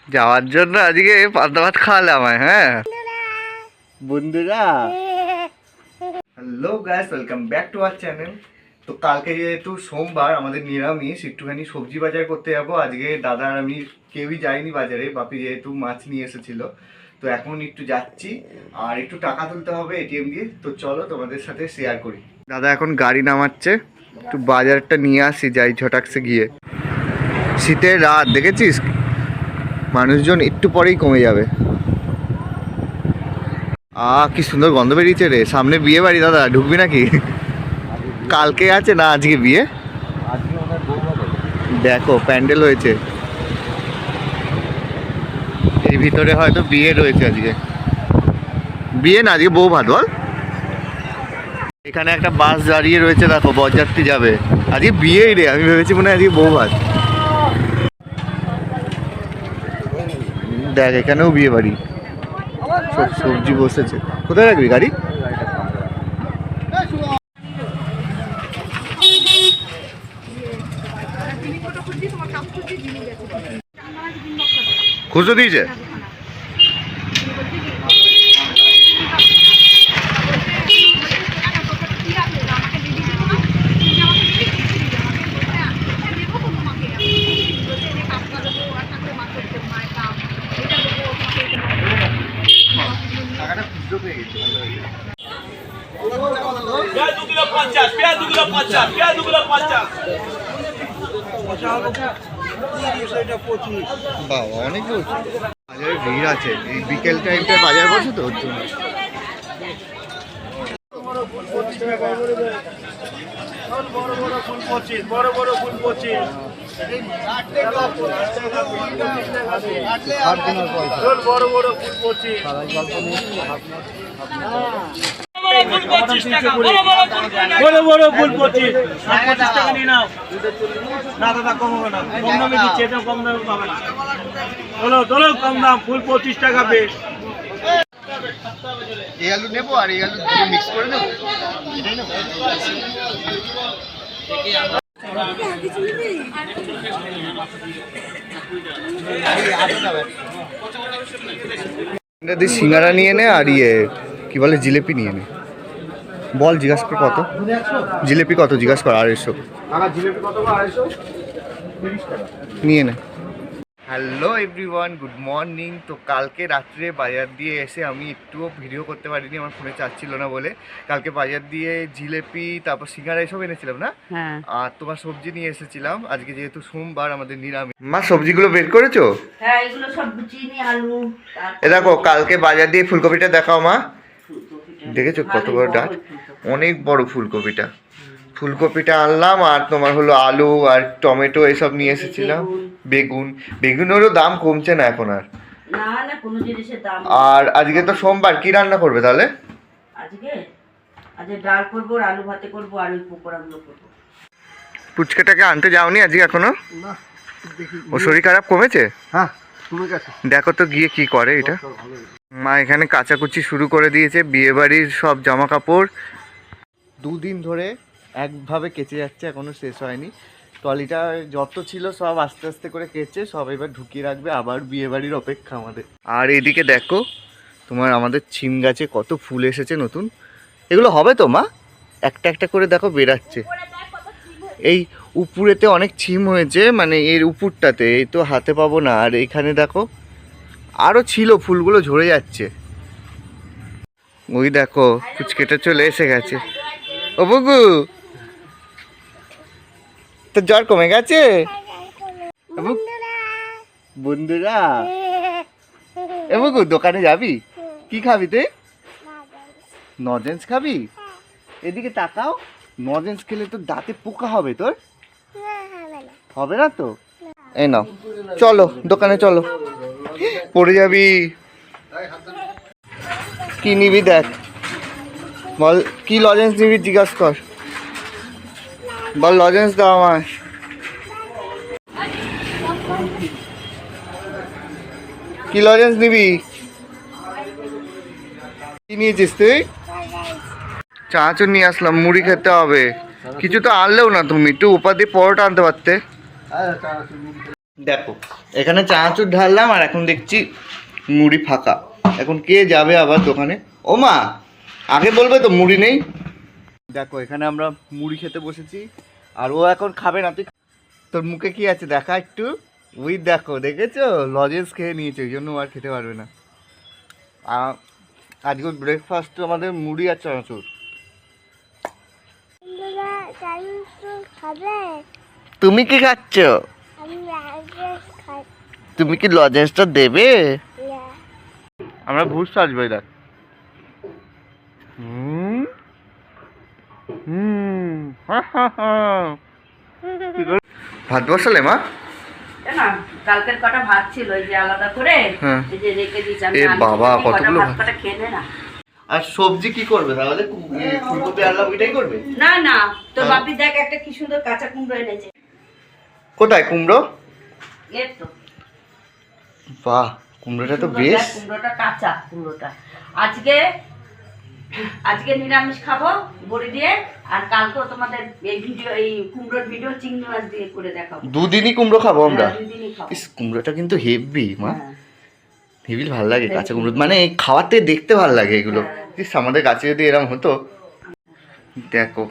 যাওয়ার জন্য আজকে পান্তা ভাত খাওয়ালে আমায়। হ্যাঁ বন্ধুরা, hello guys, welcome back to our channel. তো কালকে যেহেতু সোমবার, আমাদের নিরামিষ, একটুখানি সবজি বাজার করতে যাবো। আজকে দাদা আর আমি কেউই যাইনি বাজারে, বাপি যেহেতু মাছ নিয়ে এসেছিল। তো এখন একটু যাচ্ছি, আর একটু টাকা তুলতে হবে এটিএম দিয়ে। তো চলো তোমাদের সাথে শেয়ার করি। দাদা এখন গাড়ি নামাচ্ছে, একটু বাজারটা নিয়ে আসি, যাই ঝটাকসে গিয়ে। শীতের রাত দেখেছিস, মানুষজন একটু পরেই কমে যাবে। কি সুন্দর গন্ধ বেরিয়েছে রে। সামনে বিয়ে বাড়ি, দাদা ঢুকবি নাকি? কালকে আছে না আজকে বিয়ে? দেখো প্যান্ডেল হয়েছে, এই ভিতরে হয়তো বিয়ে রয়েছে আজকে। বিয়ে না, আজকে বউ ভাত বল। এখানে একটা বাস দাঁড়িয়ে রয়েছে, দেখো বরযাত্রী যাবে। আজকে বিয়েই রে, আমি ভেবেছি মনে হয় আজকে বউ ভাত। দেখ এখানেও বিয়ে বাড়ি, সব সবজি বসেছে। কোথায় রাখবি গাড়ি? খুঁজতে দিয়েছে। বাবা অনেক বাজারে ভিড় আছে, এই বিকেল টাইমটা বাজার বসে তো ওর জন্য। বড় বড় ফুল 25 টাকা নিয়ে নাও। না দাদা কম হবে না, কম দামে দিচ্ছে, এটা কম দামে পাবে না। চলো চলো, কম দাম ফুল 25 টাকা বেশ। এই আলু নেবো আর এই আলু মিক্স করে নেবো, এটাই নেবো। সিঙ্গারা নিয়ে নে, আর ইয়ে কি বলে জিলেপি নিয়ে নে। বল জিজ্ঞাসা কর কত জিলেপি, কত জিজ্ঞাসা কর। 250 নিয়ে নে। Hello everyone, good morning. তো কালকে রাত্রে বাজার দিয়ে এসে আমি একটুও ভিডিও করতে পারিনি, আমার ফোনে চার্জ ছিল না বলে। কালকে বাজার দিয়ে জিলেপি, তারপর সিঙ্গারা এসব এনেছিলাম না। আর তোমার সবজি নিয়ে এসেছিলাম। আজকে যেহেতু সোমবার, আমাদের নিরামিষ। মা সবজিগুলো বের করেছো? হ্যাঁ, এগুলো সব চিনি আলু। এ দেখো কালকে বাজার দিয়ে ফুলকপিটা দেখাও মা। দেখেছো কত বড় ডাট, অনেক বড় ফুলকপিটা। ফুলকপিটা আনলাম, আর তোমার হলো আলু আর টমেটো এসব নিয়ে এসেছিলাম। বেগুনেরও দাম কমছে না এখন আর। না না, কোনো জিনিসের দাম। আর আজকে তো সোমবার, কি রান্না করবে তাহলে? আজকে ডাল করবো, আলু ভাতে করবো, আর ওই পকোড়াগুলো করবো। পুচকাটাকে আনতে যাওনি আজকে এখনো? না, ও শরীর খারাপ কমেছে? হ্যাঁ কমে গেছে। দেখো তো গিয়ে কি করে এটা। মা এখানে কাচাকুচি শুরু করে দিয়েছে, বিয়ে বাড়ির সব জামা কাপড় 2 দিন ধরে একভাবে কেচে যাচ্ছে, এখনো শেষ হয়নি। ট্রলিটা যত ছিল সব আস্তে আস্তে করে কেচে সব এবার ঢুকিয়ে রাখবে, আবার বিয়ে বাড়ির অপেক্ষা আমাদের। আর এদিকে দেখো তোমার আমাদের ছিম গাছে কত ফুল এসেছে নতুন। এগুলো হবে তো মা? একটা একটা করে দেখো বেরাচ্ছে। এই উপরেতে অনেক ছিম হয়েছে, মানে এর উপরটাতে, এই তো হাতে পাবো না। আর এখানে দেখো আরও ছিল, ফুলগুলো ঝরে যাচ্ছে। ওই দেখো কুচকেটা চলে এসে গেছে। ও বুগু, তো জ্বর কমে গেছে? বন্ধুরা এ বুগু, দোকানে যাবি? কি খাবি তুই? নজেন্স খাবি? এদিকে তাকাও, নজেন্স খেলে তো দাঁতে পোকা হবে তোর। হবে না তো? এই নাও, চলো দোকানে চলো, পড়ে যাবি। কি নিবি দেখ, বল কি লজেন্স নিবি জিজ্ঞাসা কর। বল লজেন্স দাও আমায়। কি লজেন্স নিবি? কি নিয়েছিস তুই? চানাচুর নিয়ে আসলাম, মুড়ি খেতে হবে। কিছু তো আনলেও না তুমি, একটু উপাধি পরোটা আনতে পারতে। দেখো এখানে চানাচুর ঢাললাম আর এখন দেখছি মুড়ি ফাঁকা। এখন কে যাবে আবার দোকানে? ও মা, আগে বলবে তো মুড়ি নেই। দেখো এখানে আমরা মুড়ি খেতে বসেছি আর ও এখন খাবে না। তুই তোর মুখে কি আছে দেখা একটু। ওই দেখো, দেখেছো লজেন্স খেয়ে নিয়েছে, ওই জন্য আর খেতে পারবে না। আজকে ব্রেকফাস্ট আমাদের মুড়ি আর চানাচুর। তুমি কি খাচ্ছ? তুমি কি লজেন্সটা দেবে? আমরা ভূত সাজবো দেখ। ভাত বসালে মা? না, কালকের কটা ভাত ছিল ওই যে আলাদা করে এই যে রেখে দিয়েছি আমি। এ বাবা, কতগুলো ভাত কটা খেয়ে নে না। আর সবজি কি করবে তাহলে? ফুলকপি আলু ওইটাই করবে? না না, তো বাপি দেখ একটা কি সুন্দর কাঁচা কুমড়ো এনেছে। কোথায় কুমড়ো? এই তো। বাহ, কুমড়োটা তো বেশ। কুমড়োটা কাঁচা, কুমড়োটা আজকে নিরামিষ খাবো বড়ি দিয়ে। আর কালকেও তোমাদের এই ভিডিও, এই কুমড়োর ভিডিও চিংড়ি মাছ দিয়ে করে দেখাবো। দুদিনই কুমড়ো খাবো আমরা? হ্যাঁ, দুদিনই খাবো। ইস, কুমড়োটা কিন্তু হেভি মা। হ্যাঁ। হেভি ভালো লাগে কাঁচা কুমড়ো, মানে খাওয়াতে দেখতে ভালো লাগে এগুলো। ইস, আমাদের গাছে যদি এরকম হতো। দেখো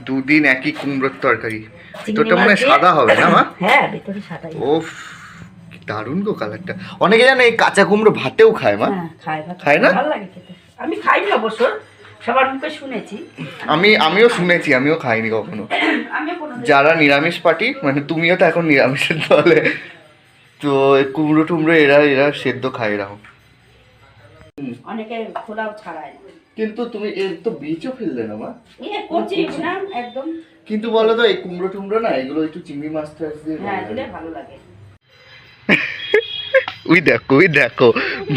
দুদিন একই কুমড়োর তরকারি। ভিতরটা মনে হয় সাদা হবে না মা? হ্যাঁ, ভিতরে সাদাই। ওফ, কি দারুণ গো কালারটা। অনেকে জানে এই কাঁচা কুমড়ো ভাতেও খায় মা। হ্যাঁ, খায় না? ভালো লাগে খেতে। আমি খাইনি অবশ্য, সবার মুখে শুনেছি। আমিও শুনেছি, আমিও খাইনি কখনো। আমিও কোনো যারা নিরামিষ পার্টি, মানে তুমিও তো এখন নিরামিষের দলে, তো কুমড়ো টুমড়ো এরা সেদ্ধ খায় এরকম। অনেকে খোলাও ছাড়ায় না। কিন্তু তুমি এর তো বীজও ফেললে না মা। কচি না একদম। কিন্তু বলো তো এই কুমড়ো টুমড়ো না, এগুলো একটু চিংড়ি মাছ টাছ দিয়ে দিলে ভালো লাগে। ওই দেখো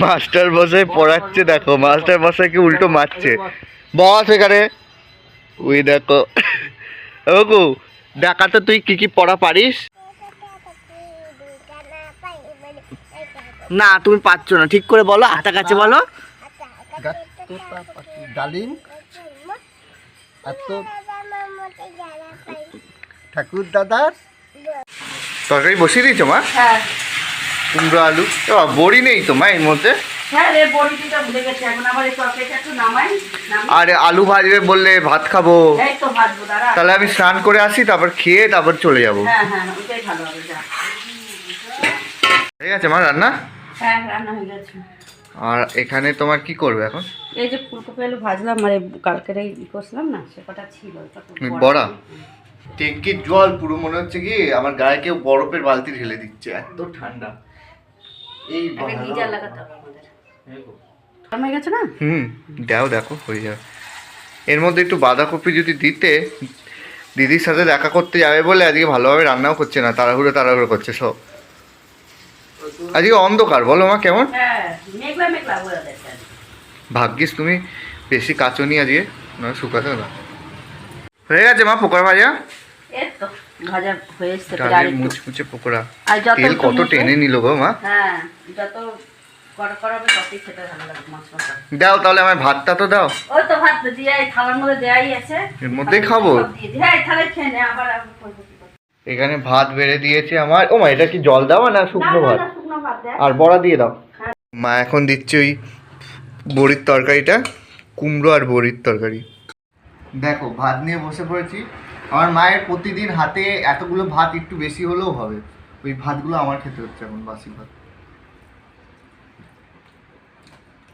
মাস্টার মশাই পড়াচ্ছে। দেখো মাস্টার মশাইকে উল্টো মারছে। বস এখানে। ওই দেখো ওগো, দেখা তো তুই কি কি পড়া পারিস? না তুমি পাচ্ছ না, ঠিক করে বলো। আটা কাছে বলো। ডালিম ঠাকুর দাদার তরকারি বসিয়ে দিয়েছো মা? হ্যাঁ। কুমড়ো আলু বড়ি নেই তো মা এর মধ্যে? হ্যাঁ রে, বড়িটা ভুলে গেছি। এখন আবার এই তরকারিটা একটু নামাই। আরে আলু ভাজবে বললে ভাত খাবো। এই তো ভাজবো, দাঁড়া। তাহলে আমি স্নান করে আসি, তারপর খেয়ে তারপর চলে যাবো। হ্যাঁ হ্যাঁ, ওইটাই ভালো হবে। যা। ঠিক আছে মা রান্না? হ্যাঁ, রান্না হয়ে গেছে। আর এখানে তোমার কি করবে এখন? এই যে ফুলকপি আলু ভাজলাম, মানে কালকের এই করছিলাম না, সে কটা ছিল। বড়া ট্যাঙ্কির জল পুরো মনে হচ্ছে কি আমার গায়ে কেউ বরফের বালতি ঢেলে দিচ্ছে, এত ঠান্ডা। এই গিজার লাগাতে হবে আমাদের। গরম হয়ে গেছে না? দেখো হয়ে যাবে। এর মধ্যে একটু বাঁধাকপি যদি দিতে, দিদির সাথে দেখা করতে যাবে বলে আজকে ভালোভাবে রান্নাও করছে না, তাড়াহুড়ো করছে সব। আজকে অন্ধকার বলো মা কেমন? হ্যাঁ, মেঘলা মেঘলা হয়ে গেছে। ভাগ্যিস তুমি বেশি কাঁচনি আজকে, না শুকাতে না। হয়ে গেছে মা পকোড়া ভাজা? এই তো ভাজা হয়ে এসেছে। ডালের মুচমুচে পকোড়া। আর যত তেল কত টেনে নিল গো মা। হ্যাঁ, যত কড়া হবে ততই খেতে ভালো লাগে মাছটা। দাও তাহলে আমার ভাতটা তো দাও। ওই তো ভাত দিয়ে থালার মধ্যে দেয়াই আছে, এর মধ্যেই খাবো। হ্যাঁ, থালে খেয়ে নে। আবার করবো কি করবো। এখানে ভাত বেড়ে দিয়েছে আমার। ও মা, এটা কি জল দেওয়া না শুকনো ভাত? শুকনো ভাত দেয়। আর বড়া দিয়ে দাও। মা এখন দিচ্ছে ওই বড়ির তরকারিটা, কুমড়ো আর বড়ির তরকারি। দেখো ভাত নিয়ে বসে পড়েছি। আমার মায়ের প্রতিদিন হাতে এতগুলো ভাত, একটু বেশি হলেও হবে। ওই ভাতগুলো আমার খেতে হচ্ছে এখন, বাসি ভাত।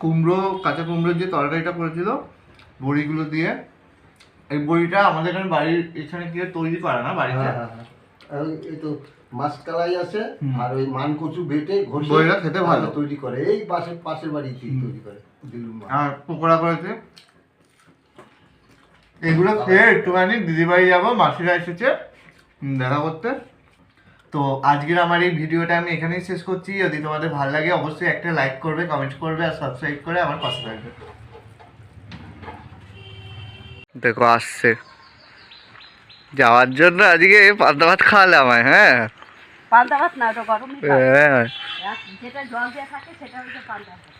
কুমড়ো, কাঁচা কুমড়োর যে তরকারিটা করেছিল বড়িগুলো দিয়ে। এই বড়িটা আমাদের এখানে বাড়ির এখানে গিয়ে তৈরি করা না বাড়িতে। এই তো মাছকালাই আছে আর ওই মান কচু বেটে ঘষে বড়িটা খেতে ভালো তৈরি করে। এই পাশের বাড়িতে তৈরি করে। আর পকোড়া করেছে। এগুলো খেয়ে একটুখানি দিদিবাড়ি যাবো, মাসিরা এসেছে দেখা করতে। তো আজকের আমার এই ভিডিওটা আমি এখানেই শেষ করছি। যদি তোমাদের ভালো লাগে অবশ্যই একটা লাইক করবে, কমেন্ট করবে আর সাবস্ক্রাইব করে আমার পাশে থাকবে। দেখো আসছে যাওয়ার জন্য আজকে পান্তা ভাত খাওয়ালে আমায়। হ্যাঁ, পান্তা ভাত না, ওটা গরম। হ্যাঁ, যেটা জল দিয়ে থাকে সেটা হচ্ছে পান্তা ভাত।